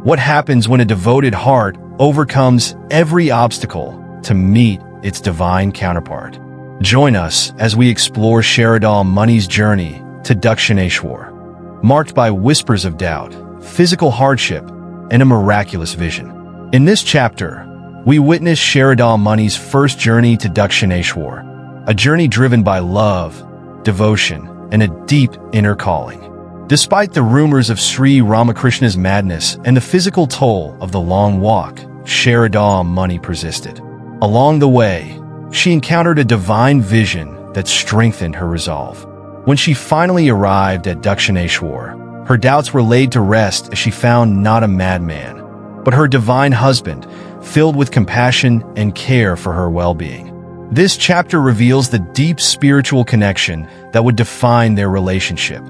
What happens when a devoted heart overcomes every obstacle to meet its divine counterpart? Join us as we explore Sarada Devi's journey to Dakshineswar, marked by whispers of doubt, physical hardship, and a miraculous vision. In this chapter, we witness Sarada Devi's first journey to Dakshineswar, a journey driven by love, devotion, and a deep inner calling. Despite the rumors of Sri Ramakrishna's madness and the physical toll of the long walk, Sarada Devi persisted. Along the way, she encountered a divine vision that strengthened her resolve. When she finally arrived at Dakshineswar, her doubts were laid to rest as she found not a madman, but her divine husband, filled with compassion and care for her well-being. This chapter reveals the deep spiritual connection that would define their relationship,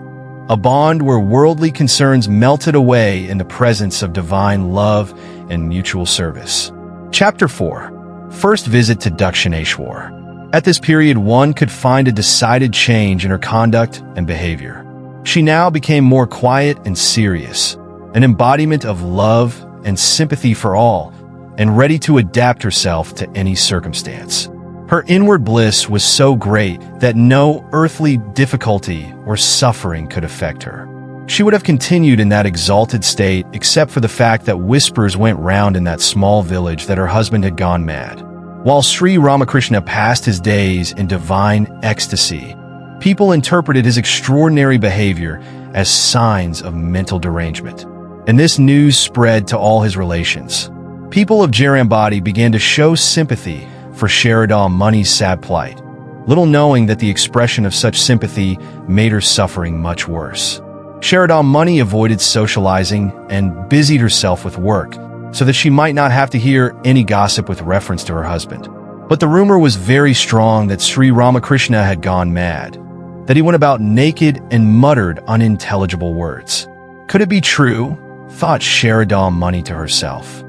a bond where worldly concerns melted away in the presence of divine love and mutual service. Chapter 4. First Visit to Dakshineswar. At this period, one could find a decided change in her conduct and behavior. She now became more quiet and serious, an embodiment of love and sympathy for all, and ready to adapt herself to any circumstance. Her inward bliss was so great that no earthly difficulty or suffering could affect her. She would have continued in that exalted state except for the fact that whispers went round in that small village that her husband had gone mad. While Sri Ramakrishna passed his days in divine ecstasy, people interpreted his extraordinary behavior as signs of mental derangement. And this news spread to all his relations. People of Jarambati began to show sympathy for Sarada Devi's sad plight, little knowing that the expression of such sympathy made her suffering much worse. Sarada Devi avoided socializing and busied herself with work so that she might not have to hear any gossip with reference to her husband. But the rumor was very strong that Sri Ramakrishna had gone mad, that he went about naked and muttered unintelligible words. Could it be true? Thought Sarada Devi to herself.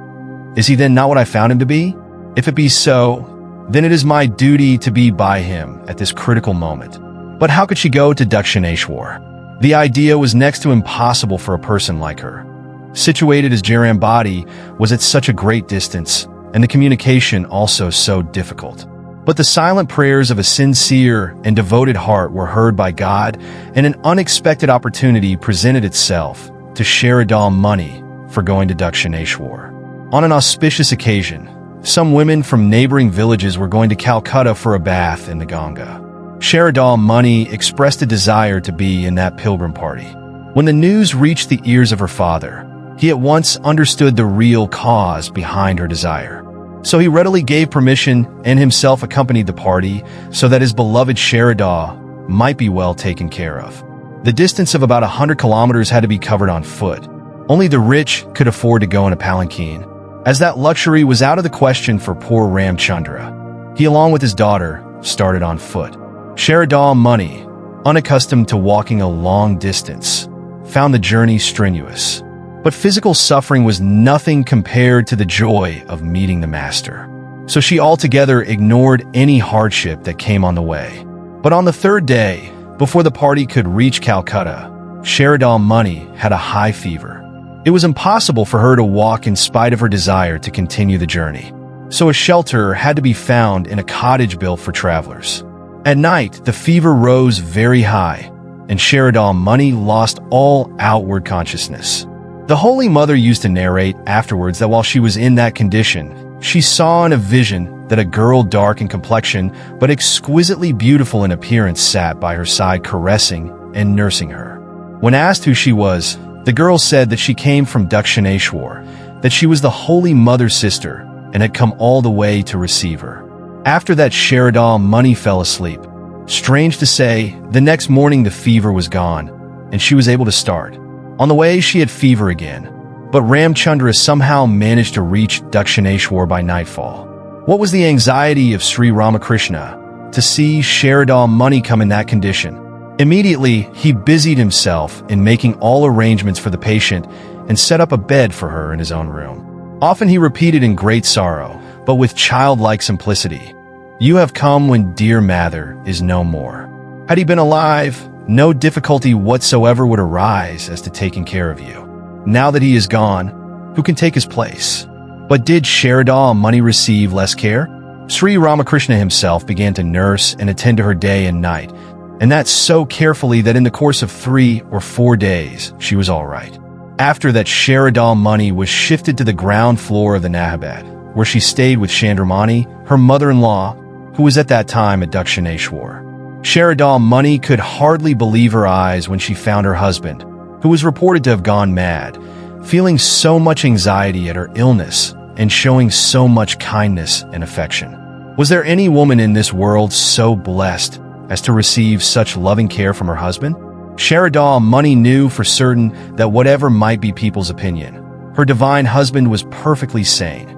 Is he then not what I found him to be? If it be so, then it is my duty to be by him at this critical moment. But how could she go to Dakshineswar? The idea was next to impossible for a person like her. Situated as Jarambati was at such a great distance, and the communication also so difficult. But the silent prayers of a sincere and devoted heart were heard by God, and an unexpected opportunity presented itself to Sarada Devi for going to Dakshineswar. On an auspicious occasion, some women from neighboring villages were going to Calcutta for a bath in the Ganga. Sarada Devi expressed a desire to be in that pilgrim party. When the news reached the ears of her father, he at once understood the real cause behind her desire. So he readily gave permission and himself accompanied the party so that his beloved Sarada might be well taken care of. The distance of about 100 kilometers had to be covered on foot. Only the rich could afford to go in a palanquin, as that luxury was out of the question for poor Ramchandra. He, along with his daughter, started on foot. Sarada Devi, unaccustomed to walking a long distance, found the journey strenuous. But physical suffering was nothing compared to the joy of meeting the master. So she altogether ignored any hardship that came on the way. But on the third day, before the party could reach Calcutta, Sarada Devi had a high fever. It was impossible for her to walk in spite of her desire to continue the journey. So a shelter had to be found in a cottage built for travelers. At night, the fever rose very high, and Sarada Devi lost all outward consciousness. The Holy Mother used to narrate afterwards that while she was in that condition, she saw in a vision that a girl dark in complexion but exquisitely beautiful in appearance sat by her side caressing and nursing her. When asked who she was, the girl said that she came from Dakshineswar, that she was the Holy Mother's sister and had come all the way to receive her. After that, Sarada Devi fell asleep. Strange to say, the next morning the fever was gone, and she was able to start. On the way, she had fever again, but Ramchandra somehow managed to reach Dakshineswar by nightfall. What was the anxiety of Sri Ramakrishna to see Sarada Devi come in that condition? Immediately, he busied himself in making all arrangements for the patient and set up a bed for her in his own room. Often he repeated in great sorrow, but with childlike simplicity, "You have come when dear Mather is no more." Had he been alive, no difficulty whatsoever would arise as to taking care of you. Now that he is gone, who can take his place. But did Sarada Muni receive less care? Sri Ramakrishna himself began to nurse and attend to her day and night, and that so carefully that in the course of 3 or 4 days, she was all right. After that, Sarada Muni was shifted to the ground floor of the Nahabad, where she stayed with Chandramani, her mother-in-law, who was at that time at Dakshineswar. Sarada Muni could hardly believe her eyes when she found her husband, who was reported to have gone mad, feeling so much anxiety at her illness and showing so much kindness and affection. Was there any woman in this world so blessed as to receive such loving care from her husband? Sarada Muni knew for certain that whatever might be people's opinion, her divine husband was perfectly sane.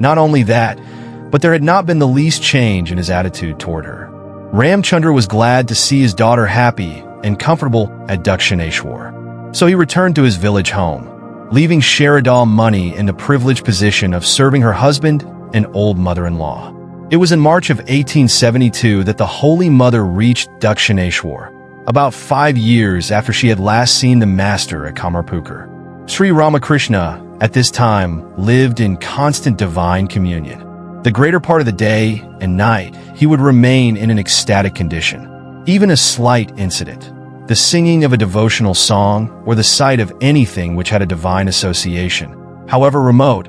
Not only that, but there had not been the least change in his attitude toward her. Ramchandra was glad to see his daughter happy and comfortable at Dakshineswar. So he returned to his village home, leaving Sarada Muni in the privileged position of serving her husband and old mother-in-law. It was in March of 1872 that the Holy Mother reached Dakshineswar, about 5 years after she had last seen the Master at Kamarpukur. Sri Ramakrishna, at this time, lived in constant divine communion. The greater part of the day and night, he would remain in an ecstatic condition. Even a slight incident, the singing of a devotional song or the sight of anything which had a divine association, however remote,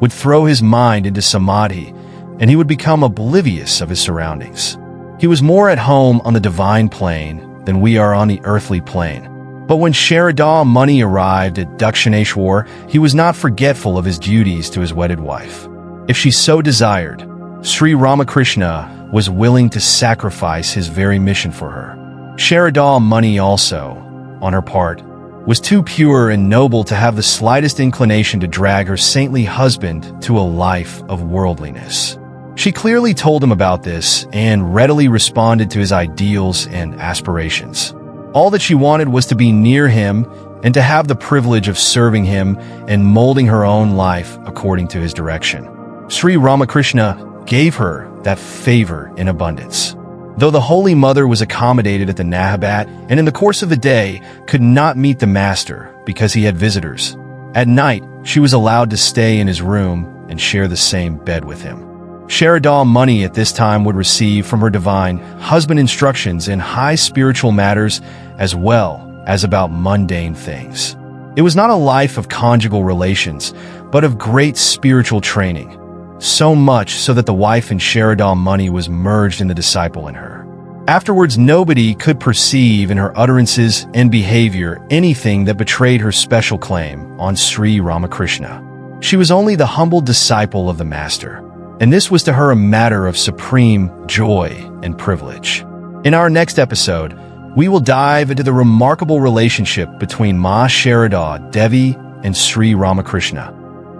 would throw his mind into samadhi, and he would become oblivious of his surroundings. He was more at home on the divine plane than we are on the earthly plane. But when Sarada Muni arrived at Dakshineswar, he was not forgetful of his duties to his wedded wife. If she so desired, Sri Ramakrishna was willing to sacrifice his very mission for her. Sarada Muni also, on her part, was too pure and noble to have the slightest inclination to drag her saintly husband to a life of worldliness. She clearly told him about this and readily responded to his ideals and aspirations. All that she wanted was to be near him and to have the privilege of serving him and molding her own life according to his direction. Sri Ramakrishna gave her that favor in abundance. Though the Holy Mother was accommodated at the Nahabad and in the course of the day could not meet the Master because he had visitors, at night she was allowed to stay in his room and share the same bed with him. Sarada Muni at this time would receive from her divine husband instructions in high spiritual matters as well as about mundane things. It was not a life of conjugal relations, but of great spiritual training, so much so that the wife in Sarada Muni was merged in the disciple in her. Afterwards, nobody could perceive in her utterances and behavior anything that betrayed her special claim on Sri Ramakrishna. She was only the humble disciple of the Master, and this was to her a matter of supreme joy and privilege. In our next episode, we will dive into the remarkable relationship between Ma Sarada Devi and Sri Ramakrishna,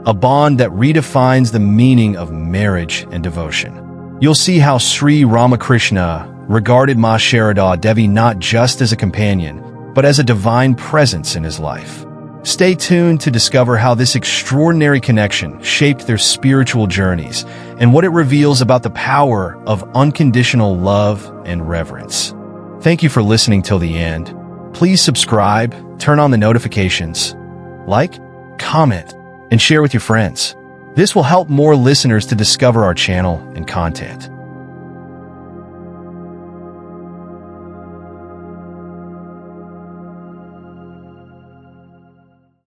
a bond that redefines the meaning of marriage and devotion. You'll see how Sri Ramakrishna regarded Ma Sarada Devi not just as a companion, but as a divine presence in his life. Stay tuned to discover how this extraordinary connection shaped their spiritual journeys and what it reveals about the power of unconditional love and reverence. Thank you for listening till the end. Please subscribe, turn on the notifications, like, comment, and share with your friends. This will help more listeners to discover our channel and content.